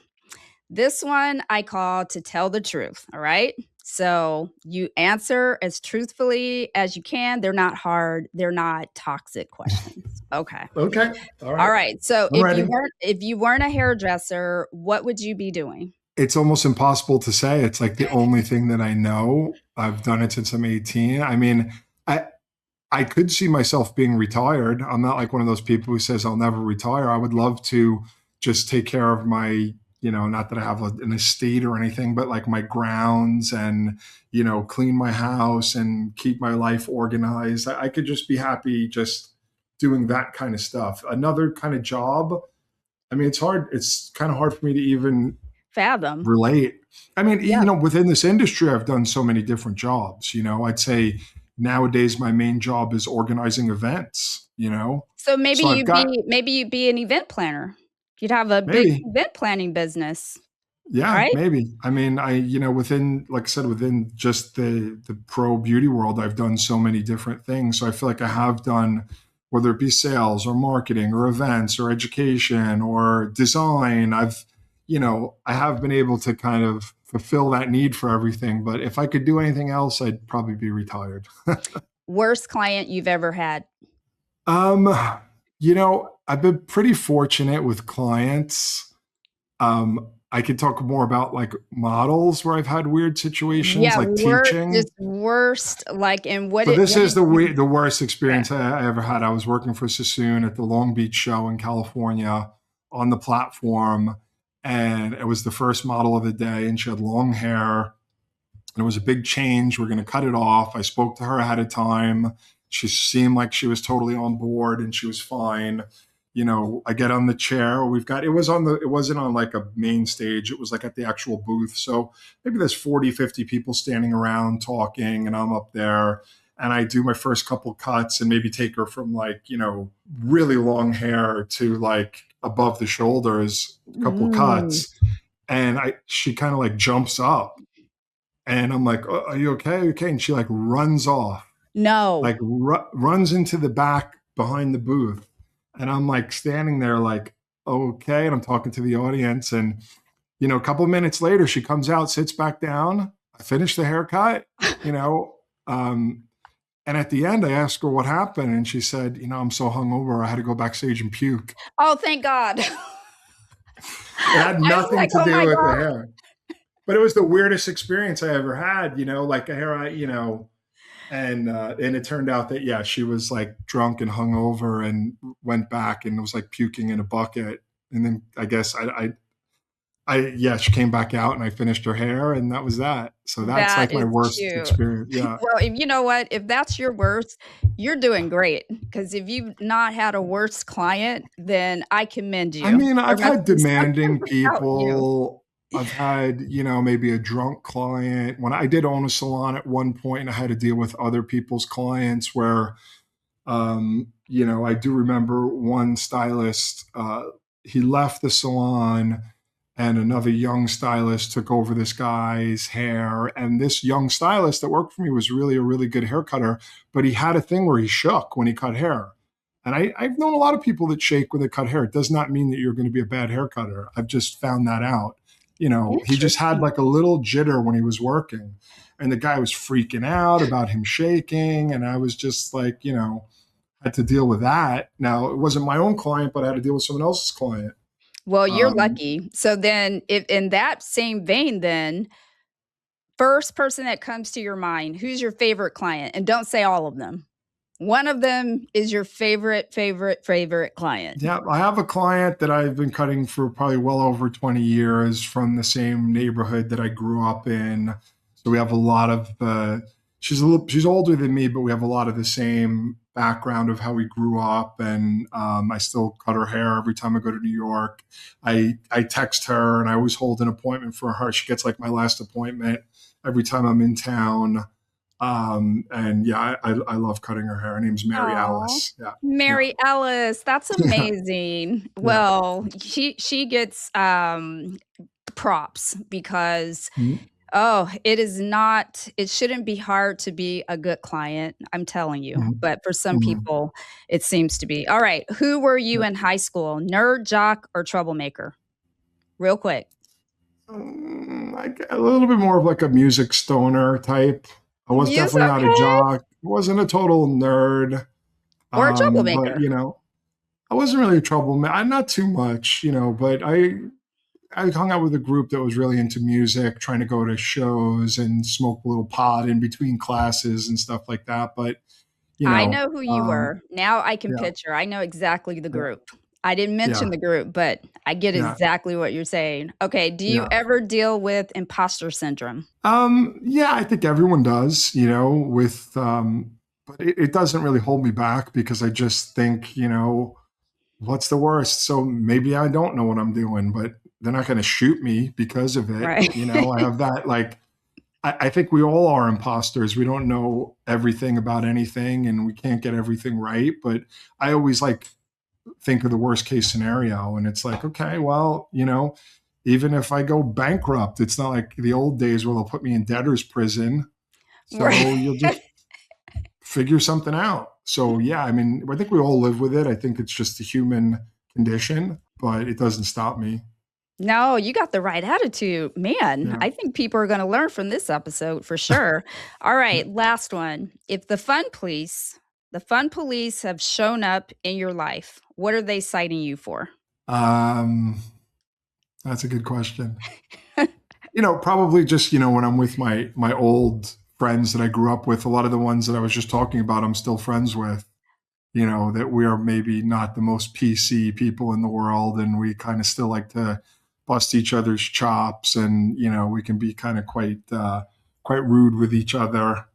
Speaker 2: this one I call to tell the truth. All right. So you answer as truthfully as you can. They're not hard. They're not toxic questions. Okay.
Speaker 1: Okay. All
Speaker 2: All
Speaker 1: right.
Speaker 2: right. So
Speaker 1: I'm ready.
Speaker 2: if you weren't a hairdresser, what would you be doing?
Speaker 1: It's almost impossible to say. It's like the only thing that I know. I've done it since I'm 18. I mean, I I could see myself being retired. I'm not like one of those people who says I'll never retire. I would love to just take care of my, not that I have an estate or anything, but like my grounds and, clean my house and keep my life organized. I could just be happy just doing that kind of stuff. Another kind of job. I mean, it's hard. It's kind of hard for me to even
Speaker 2: Fathom.
Speaker 1: relate. I mean,
Speaker 2: Yeah.
Speaker 1: within this industry, I've done so many different jobs. I'd say nowadays my main job is organizing events.
Speaker 2: So
Speaker 1: So I've got
Speaker 2: maybe you'd be an event planner. You'd have a big
Speaker 1: maybe,
Speaker 2: event planning business,
Speaker 1: yeah,
Speaker 2: right?
Speaker 1: maybe. I mean, within, like I said, within just the pro beauty world, I've done so many different things. So I feel like I have done, whether it be sales or marketing or events or education or design, I have been able to kind of fulfill that need for everything. But if I could do anything else, I'd probably be retired.
Speaker 2: Worst client you've ever had.
Speaker 1: Um, I've been pretty fortunate with clients. I could talk more about like models where I've had weird situations,
Speaker 2: Yeah,
Speaker 1: like
Speaker 2: worst, just
Speaker 1: teaching.
Speaker 2: worst, like, and
Speaker 1: So this
Speaker 2: what
Speaker 1: is
Speaker 2: did you
Speaker 1: the worst
Speaker 2: yeah.
Speaker 1: experience I ever had. I was working for Sassoon at the Long Beach show in California on the platform, and it was the first model of the day, and she had long hair, and it was a big change. We're going to cut it off. I spoke to her ahead of time. She seemed like she was totally on board and she was fine. I get on the chair. It wasn't on like a main stage. It was like at the actual booth. So maybe there's 40, 50 people standing around talking, and I'm up there and I do my first couple cuts and maybe take her from like, really long hair to like above the shoulders, a couple
Speaker 2: Mm,
Speaker 1: cuts. And she kind of like jumps up and I'm like, "Oh, are you okay? Okay." And she like runs off,
Speaker 2: no.
Speaker 1: like runs into the back behind the booth. And I'm like standing there like, okay. And I'm talking to the audience. And, a couple of minutes later, she comes out, sits back down. I finish the haircut, you know. Um, and at the end, I asked her what happened. And she said, I'm so hungover, I had to go backstage and puke.
Speaker 2: Oh, thank God.
Speaker 1: It had
Speaker 2: I was
Speaker 1: nothing
Speaker 2: like,
Speaker 1: to
Speaker 2: oh
Speaker 1: do
Speaker 2: my
Speaker 1: with the
Speaker 2: God.
Speaker 1: hair. But it was the weirdest experience I ever had, like a hair, and it turned out that yeah, she was like drunk and hungover and went back and was like puking in a bucket. And then I guess yeah, she came back out and I finished her hair and that was that. So that's
Speaker 2: That
Speaker 1: like my
Speaker 2: is
Speaker 1: worst
Speaker 2: cute.
Speaker 1: experience. Yeah.
Speaker 2: Well, if you know what, if that's your worst, you're doing great. Because if you've not had a worst client, then I commend
Speaker 1: I
Speaker 2: you.
Speaker 1: mean,
Speaker 2: There
Speaker 1: I've
Speaker 2: must
Speaker 1: had
Speaker 2: be something
Speaker 1: demanding
Speaker 2: about you.
Speaker 1: people. I've had, maybe a drunk client. When I did own a salon at one point, I had to deal with other people's clients where, I do remember one stylist, he left the salon and another young stylist took over this guy's hair. And this young stylist that worked for me was really a really good hair cutter, but he had a thing where he shook when he cut hair. And I've known a lot of people that shake when they cut hair. It does not mean that you're going to be a bad hair cutter. I've just found that out. He just had
Speaker 2: Interesting.
Speaker 1: like a little jitter when he was working. And the guy was freaking out about him shaking. And I was just like, had to deal with that. Now, it wasn't my own client, but I had to deal with someone else's client.
Speaker 2: Well, you're
Speaker 1: Um,
Speaker 2: lucky. So then, if in that same vein, then first person that comes to your mind, who's your favorite client? And don't say all of them. One of them is your favorite client.
Speaker 1: Yeah, I have a client that I've been cutting for probably well over 20 years from the same neighborhood that I grew up in. So we have a lot of she's older than me, but we have a lot of the same background of how we grew up. And I still cut her hair every time I go to New York. I text her and I always hold an appointment for her. She gets like my last appointment every time I'm in town. And yeah, I love cutting her hair. Her name's Mary
Speaker 2: Oh,
Speaker 1: Alice. Yeah. Yeah.
Speaker 2: Mary Ellis, that's
Speaker 1: Yeah.
Speaker 2: amazing.
Speaker 1: Yeah.
Speaker 2: Well, she gets, props because,
Speaker 1: Mhm.
Speaker 2: oh, it shouldn't be hard to be a good client, I'm telling you,
Speaker 1: Mhm.
Speaker 2: but for some
Speaker 1: Mhm.
Speaker 2: people, it seems to be. Alright, who were you
Speaker 1: Yeah.
Speaker 2: in high school? Nerd, jock, or troublemaker? Real quick.
Speaker 1: Like a little bit more of like a music stoner type. I was
Speaker 2: Yes,
Speaker 1: definitely not a
Speaker 2: okay.
Speaker 1: jock. I wasn't a total nerd.
Speaker 2: Or a
Speaker 1: But
Speaker 2: troublemaker.
Speaker 1: I wasn't really a troublemaker. I'm not too much, but I hung out with a group that was really into music, trying to go to shows and smoke a little pot in between classes and stuff like that. But
Speaker 2: I know who you
Speaker 1: um,
Speaker 2: were. Now I can
Speaker 1: yeah,
Speaker 2: picture. I know exactly the
Speaker 1: yeah,
Speaker 2: group. I didn't mention
Speaker 1: yeah,
Speaker 2: the group, but I get
Speaker 1: yeah,
Speaker 2: exactly what you're saying. Okay, do you
Speaker 1: yeah.
Speaker 2: ever deal with imposter syndrome?
Speaker 1: Yeah, I think everyone does, but it doesn't really hold me back because I just think, what's the worst? So maybe I don't know what I'm doing, but they're not going to shoot me because of it.
Speaker 2: Right.
Speaker 1: I have that, like, I think we all are imposters. We don't know everything about anything and we can't get everything right. But I always like think of the worst case scenario. And it's like, okay, well, even if I go bankrupt, it's not like the old days where they'll put me in debtor's prison. So
Speaker 2: Right.
Speaker 1: you'll just figure something out. So yeah, I mean, I think we all live with it. I think it's just a human condition, but it doesn't stop me.
Speaker 2: No, you got the right attitude. Man,
Speaker 1: Yeah.
Speaker 2: I think people are going to learn from this episode for sure. All right, last one. If the fun police have shown up in your life, what are they citing you for?
Speaker 1: Um, that's a good question. Probably just, when I'm with my old friends that I grew up with, a lot of the ones that I was just talking about, I'm still friends with, that we are maybe not the most PC people in the world and we kind of still like to bust each other's chops and, we can be kind of quite rude with each other,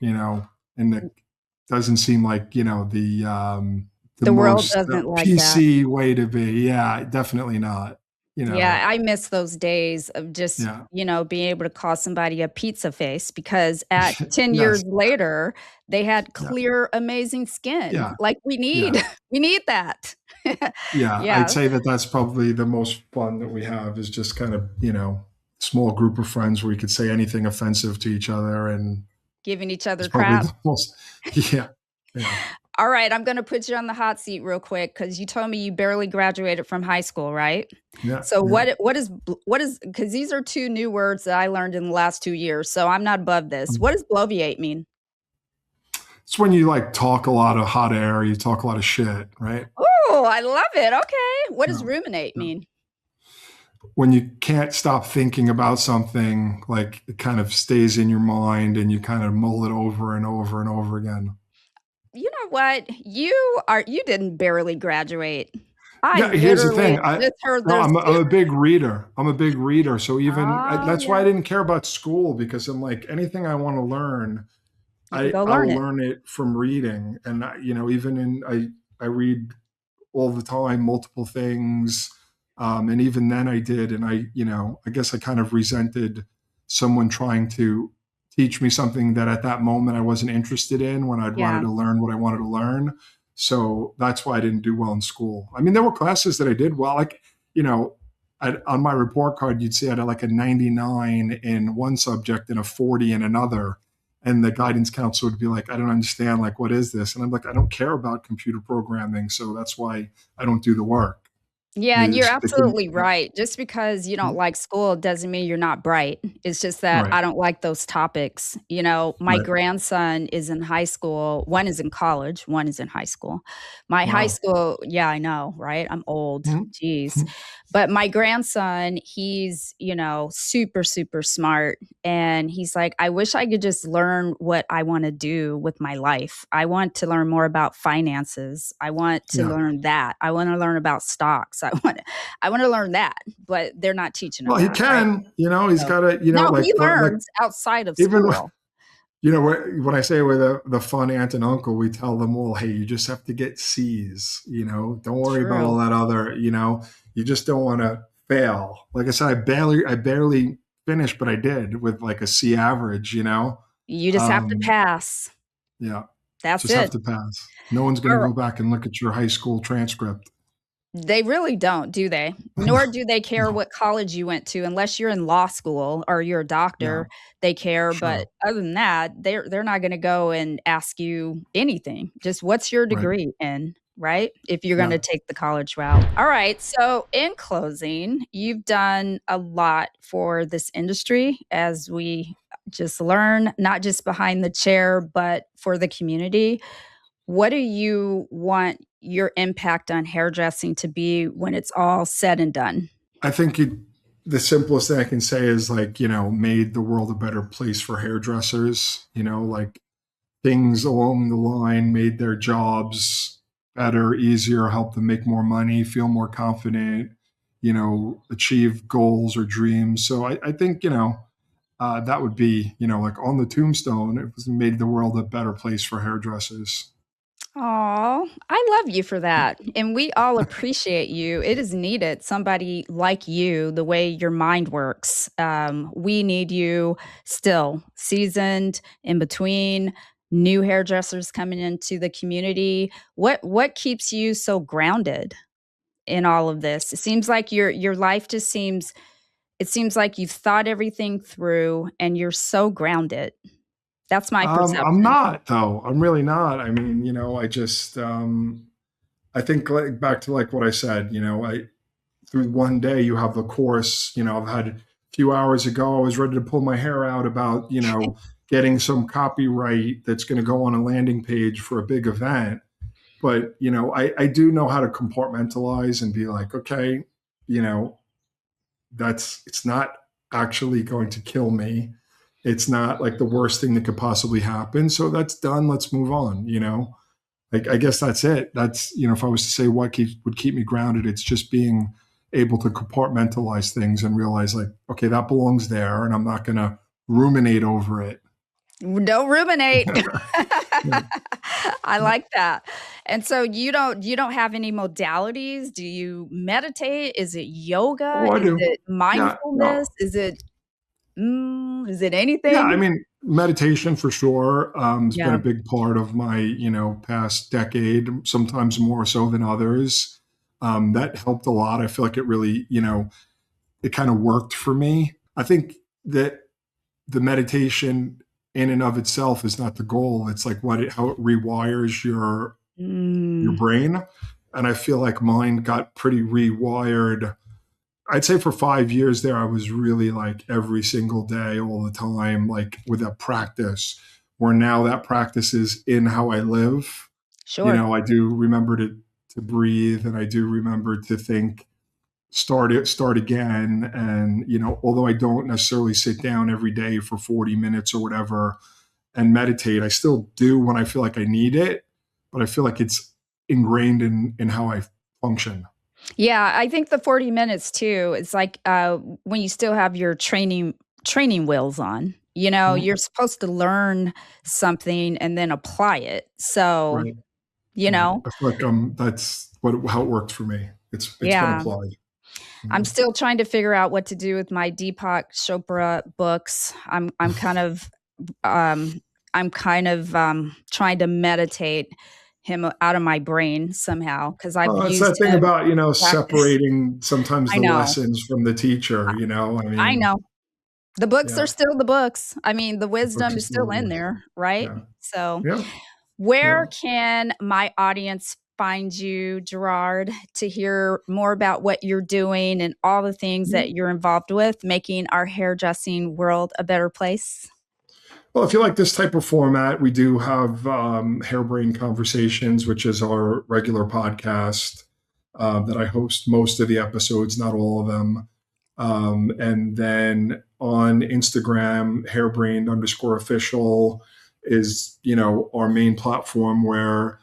Speaker 1: and it doesn't seem like, the
Speaker 2: The world
Speaker 1: most
Speaker 2: doesn't like that.
Speaker 1: PC way to be. Yeah, definitely not,
Speaker 2: Yeah, I miss those days of just,
Speaker 1: yeah.
Speaker 2: being able to call somebody a pizza face because at 10 years
Speaker 1: Yes.
Speaker 2: later, they had
Speaker 1: Yeah.
Speaker 2: clear, amazing skin.
Speaker 1: Yeah.
Speaker 2: Like we need,
Speaker 1: Yeah.
Speaker 2: we need that.
Speaker 1: Yeah. I'd
Speaker 2: Yeah,
Speaker 1: say that that's probably the most fun that we have is just kind of, small group of friends where we could say anything offensive to each other. And
Speaker 2: giving each
Speaker 1: it's
Speaker 2: other
Speaker 1: probably
Speaker 2: crap.
Speaker 1: the most, yeah. Yeah.
Speaker 2: All right, I'm gonna put you on the hot seat real quick because you told me you barely graduated from high school, right?
Speaker 1: Yeah.
Speaker 2: So
Speaker 1: Yeah.
Speaker 2: what is because these are 2 new words that I learned in the last 2 years, so I'm not above this. What does bloviate mean?
Speaker 1: It's when you like talk a lot of hot air, you talk a lot of shit, right?
Speaker 2: Oh, I love it, okay. What does
Speaker 1: Yeah.
Speaker 2: ruminate
Speaker 1: Yeah.
Speaker 2: mean?
Speaker 1: When you can't stop thinking about something, like it kind of stays in your mind and you kind of mull it over and over and over again.
Speaker 2: You know what? You didn't barely graduate. I
Speaker 1: Yeah, here's the
Speaker 2: literally
Speaker 1: thing. I
Speaker 2: just heard
Speaker 1: no,
Speaker 2: there's
Speaker 1: I'm a big reader. I'm a big reader. So
Speaker 2: Oh,
Speaker 1: that's why I
Speaker 2: yeah.
Speaker 1: didn't care about school because I'm like anything I want to learn,
Speaker 2: You can go
Speaker 1: I
Speaker 2: learn
Speaker 1: will
Speaker 2: it.
Speaker 1: learn it from reading. And even I read all the time, multiple things. And even then I did. And I guess I kind of resented someone trying to teach me something that at that moment I wasn't interested in when I'd wanted
Speaker 2: Yeah.
Speaker 1: to learn what I wanted to learn. So that's why I didn't do well in school. I mean, there were classes that I did well, like, you know, on my report card, you'd see I had like a 99 in one subject and a 40 in another. And the guidance counselor would be like, I don't understand. Like, what is this? And I'm like, I don't care about computer programming. So that's why I don't do the work.
Speaker 2: Yeah, and you're
Speaker 1: Is they couldn't,
Speaker 2: absolutely
Speaker 1: yeah.
Speaker 2: right. Just because you don't
Speaker 1: Mhm.
Speaker 2: like school doesn't mean you're not bright. It's just that
Speaker 1: Right.
Speaker 2: I don't like those topics. My
Speaker 1: Right.
Speaker 2: grandson is in high school. One is in college, one is in high school. My high
Speaker 1: Wow.
Speaker 2: school, yeah, I know, right? I'm old.
Speaker 1: Mhm.
Speaker 2: Jeez. But my grandson, he's, super, super smart. And he's like, I wish I could just learn what I want to do with my life. I want to learn more about finances. I want to
Speaker 1: Yeah.
Speaker 2: learn that. I want to learn about stocks. I want to learn that, but they're not teaching
Speaker 1: Well,
Speaker 2: him
Speaker 1: he
Speaker 2: that, right?
Speaker 1: can, he's
Speaker 2: So
Speaker 1: got to,
Speaker 2: no,
Speaker 1: like
Speaker 2: he learns outside of
Speaker 1: even
Speaker 2: school.
Speaker 1: when I say we're the fun aunt and uncle, we tell them all, hey, you just have to get C's, don't worry about all
Speaker 2: True.
Speaker 1: that other, you just don't want to fail. Like I said, I barely finished, but I did with like a C average,
Speaker 2: You just have to
Speaker 1: um,
Speaker 2: pass.
Speaker 1: yeah,
Speaker 2: That's
Speaker 1: just have
Speaker 2: it.
Speaker 1: to pass. No one's going
Speaker 2: All
Speaker 1: to
Speaker 2: right.
Speaker 1: go back and look at your high school transcript.
Speaker 2: They really don't, do they?
Speaker 1: No,
Speaker 2: Nor do they care
Speaker 1: no,
Speaker 2: what college you went to unless you're in law school or you're a
Speaker 1: yeah,
Speaker 2: doctor, they care,
Speaker 1: sure,
Speaker 2: but other than that, they're not gonna go and ask you anything. Just what's your
Speaker 1: right,
Speaker 2: degree in, right? If you're
Speaker 1: yeah.
Speaker 2: gonna take the college route. Alright, so in closing, you've done a lot for this industry as we just learn, not just behind the chair, but for the community. What do you want your impact on hairdressing to be when it's all said and done?
Speaker 1: I think the simplest thing I can say is like, made the world a better place for hairdressers, like things along the line made their jobs better, easier, helped them make more money, feel more confident, achieve goals or dreams. So I think, that would be, like on the tombstone, it was made the world a better place for hairdressers.
Speaker 3: Aw, I love you for that, and we all appreciate you. It is needed, somebody like you, the way your mind works. We need you still, seasoned, in between, new hairdressers coming into the community. What keeps you so grounded in all of this? It seems like your life just seems it seems like you've thought everything through and you're so grounded. That's my
Speaker 1: I'm
Speaker 3: perception.
Speaker 1: not though. I'm really not. I mean, I just, I think like back to like what I said, I through one day you have the course, I've had a few hours ago, I was ready to pull my hair out about, getting some copyright that's going to go on a landing page for a big event. But, I do know how to compartmentalize and be like, okay, you know, it's not actually going to kill me. It's not like the worst thing that could possibly happen. So that's done. Let's move on, Like, I guess that's it. That's, if I was to say would keep me grounded, it's just being able to compartmentalize things and realize like, okay, that belongs there and I'm not going to ruminate over it.
Speaker 3: Don't ruminate.
Speaker 1: Yeah.
Speaker 3: I like that. And so you don't have any modalities? Do you meditate? Is it yoga?
Speaker 1: Oh, I
Speaker 3: Is
Speaker 1: do.
Speaker 3: it
Speaker 1: Yeah.
Speaker 3: mindfulness?
Speaker 1: No.
Speaker 3: Is it
Speaker 1: Yeah. I
Speaker 3: anything?
Speaker 1: mean, meditation for sure has been
Speaker 3: Yeah.
Speaker 1: a big part of my, past decade, sometimes more so than others. That helped a lot. I feel like it really, it kind of worked for me. I think that the meditation in and of itself is not the goal. It's like how it rewires your
Speaker 3: Mm,
Speaker 1: brain. And I feel like mine got pretty rewired. I'd say for 5 years there, I was really like every single day, all the time, like with a practice, where now that practice is in how I live.
Speaker 3: sure.
Speaker 1: I do remember to breathe, and I do remember to think, start again. And, although I don't necessarily sit down every day for 40 minutes or whatever and meditate, I still do when I feel like I need it, but I feel like it's ingrained in how I function.
Speaker 3: Yeah, I think the 40 minutes too, it's like, when you still have your training wheels on,
Speaker 1: Mhm.
Speaker 3: you're supposed to learn something and then apply it. So,
Speaker 1: Right.
Speaker 3: you
Speaker 1: Right.
Speaker 3: know,
Speaker 1: I feel like that's how it worked for me. It's been
Speaker 3: yeah.
Speaker 1: applied.
Speaker 3: I'm
Speaker 1: Mhm.
Speaker 3: still trying to figure out what to do with my Deepak Chopra books. Um trying to meditate him out of my brain somehow because I've
Speaker 1: Well, it's
Speaker 3: used
Speaker 1: that thing
Speaker 3: him
Speaker 1: about,
Speaker 3: to practice.
Speaker 1: separating sometimes
Speaker 3: I
Speaker 1: the
Speaker 3: know.
Speaker 1: lessons from the teacher, I
Speaker 3: I
Speaker 1: mean,
Speaker 3: know. The books are
Speaker 1: yeah,
Speaker 3: still the books. I mean, the
Speaker 1: the books
Speaker 3: wisdom
Speaker 1: are
Speaker 3: is
Speaker 1: still
Speaker 3: still
Speaker 1: the
Speaker 3: in
Speaker 1: books.
Speaker 3: there, right?
Speaker 1: Yeah.
Speaker 3: So,
Speaker 1: Yeah.
Speaker 3: where
Speaker 1: Yeah.
Speaker 3: can my audience find you, Gerard, to hear more about what you're doing and all the things
Speaker 1: Yeah.
Speaker 3: that you're involved with, making our hairdressing world a better place?
Speaker 1: Well, if you like this type of format, we do have Hairbrained Conversations, which is our regular podcast that I host most of the episodes, not all of them. And then on Instagram, hairbrained_official is, our main platform where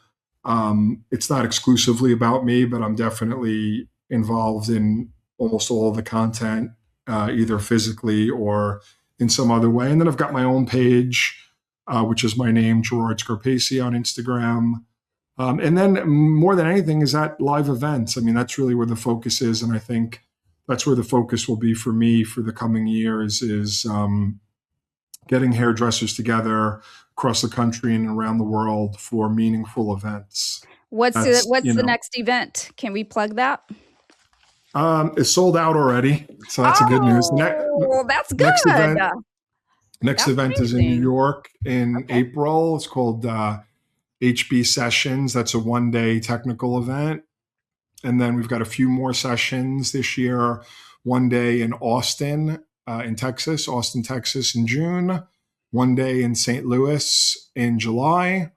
Speaker 1: it's not exclusively about me, but I'm definitely involved in almost all of the content, either physically or in some other way. And then I've got my own page, which is my name, Gerard Scarpaci, on Instagram. And then more than anything is at live events. I mean, that's really where the focus is. And I think that's where the focus will be for me for the coming years is getting hairdressers together across the country and around the world for meaningful events. That's,
Speaker 3: What's the next event? Can we plug that?
Speaker 1: it's sold out already. So that's a good news.
Speaker 3: Oh, that's
Speaker 1: Next
Speaker 3: good.
Speaker 1: event, next
Speaker 3: That's
Speaker 1: event is in New
Speaker 3: amazing.
Speaker 1: York in
Speaker 3: Okay.
Speaker 1: April. It's called HB Sessions. That's a 1 day technical event. And then we've got a few more sessions this year. 1 day in Austin, Texas in June. 1 day in St. Louis in July.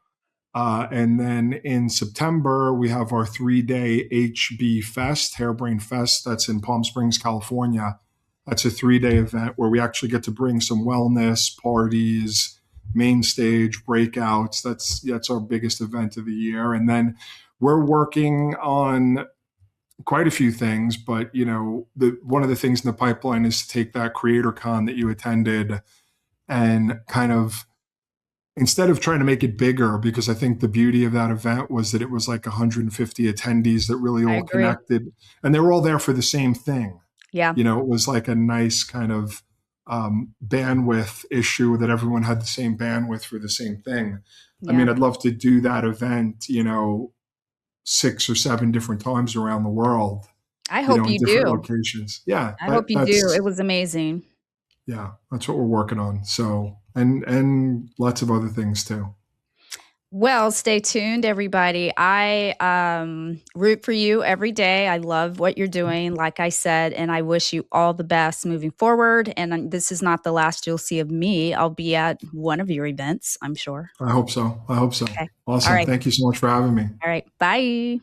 Speaker 1: And then in September, we have our 3 day HB Fest, Hairbrain Fest. That's in Palm Springs, California. That's a 3 day event where we actually get to bring some wellness parties main stage, breakouts. That's our biggest event of the year. And then we're working on quite a few things, but one of the things in the pipeline is to take that Creator Con that you attended and kind of, instead of trying to make it bigger, because I think the beauty of that event was that it was like 150 attendees that really
Speaker 3: I
Speaker 1: all
Speaker 3: agree.
Speaker 1: connected, and they were all there for the same thing.
Speaker 3: Yeah.
Speaker 1: It was like a nice kind of bandwidth issue, that everyone had the same bandwidth for the same thing. I
Speaker 3: Yeah.
Speaker 1: mean, I'd love to do that event, 6 or 7 different times around the world,
Speaker 3: I hope
Speaker 1: in
Speaker 3: you
Speaker 1: different
Speaker 3: do.
Speaker 1: locations. Yeah,
Speaker 3: I hope you do. It was amazing.
Speaker 1: yeah, that's what we're working on. So, and lots of other things too.
Speaker 3: Well, stay tuned, everybody. I root for you every day. I love what you're doing, like I said, and I wish you all the best moving forward. And this is not the last you'll see of me. I'll be at one of your events, I'm sure.
Speaker 1: I hope so.
Speaker 3: Okay. All
Speaker 1: Awesome.
Speaker 3: right.
Speaker 1: Thank you so much for having me.
Speaker 3: All right. Bye.